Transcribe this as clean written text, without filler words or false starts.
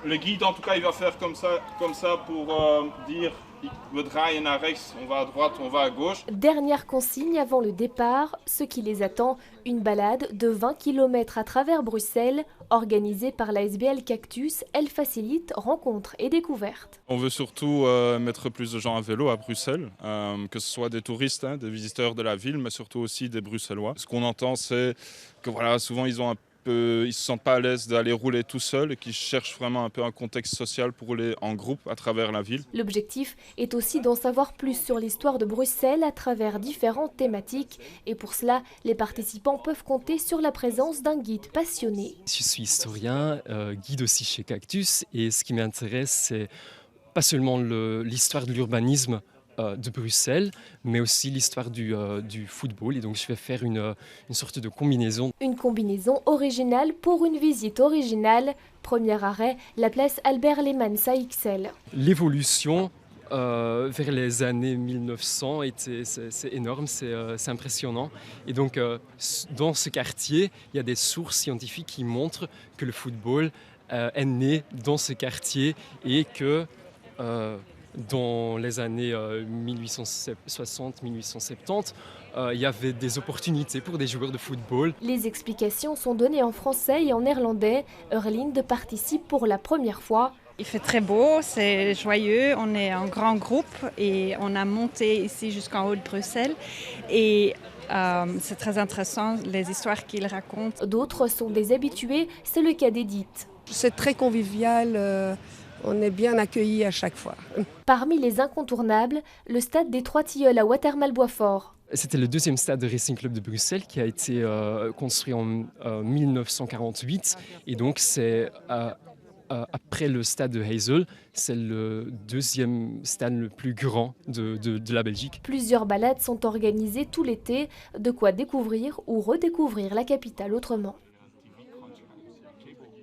Le guide, en tout cas, il va faire comme ça pour dire we draaien naar rechts, on va à droite, on va à gauche. Dernière consigne avant le départ, ce qui les attend, une balade de 20 km à travers Bruxelles, organisée par la SBL Cactus. Elle facilite rencontres et découvertes. On veut surtout mettre plus de gens à vélo à Bruxelles, que ce soit des touristes, des visiteurs de la ville, mais surtout aussi des Bruxellois. Ce qu'on entend, c'est que voilà, souvent ils se sentent pas à l'aise d'aller rouler tout seuls et qu'ils cherchent vraiment un peu un contexte social pour rouler en groupe à travers la ville. L'objectif est aussi d'en savoir plus sur l'histoire de Bruxelles à travers différentes thématiques. Et pour cela, les participants peuvent compter sur la présence d'un guide passionné. Je suis historien, guide aussi chez Cactus, et ce qui m'intéresse, c'est pas seulement l'histoire de l'urbanisme de Bruxelles, mais aussi l'histoire du football. Et donc je vais faire une sorte de combinaison. Une combinaison originale pour une visite originale. Premier arrêt, la place Albert Lehmann à Ixelles. L'évolution vers les années 1900, c'est énorme, c'est impressionnant. Et donc dans ce quartier, il y a des sources scientifiques qui montrent que le football est né dans ce quartier et que dans les années 1860-1870, il y avait des opportunités pour des joueurs de football. Les explications sont données en français et en néerlandais. Eurlinde participe pour la première fois. Il fait très beau, c'est joyeux, on est un grand groupe et on a monté ici jusqu'en haut de Bruxelles. Et c'est très intéressant les histoires qu'il raconte. D'autres sont des habitués, c'est le cas d'Edith. C'est très convivial. On est bien accueillis à chaque fois. Parmi les incontournables, le stade des Trois-Tilleuls à Watermal-Boisfort. C'était le deuxième stade de Racing Club de Bruxelles qui a été construit en 1948. Et donc c'est après le stade de Heysel, c'est le deuxième stade le plus grand de la Belgique. Plusieurs balades sont organisées tout l'été, de quoi découvrir ou redécouvrir la capitale autrement.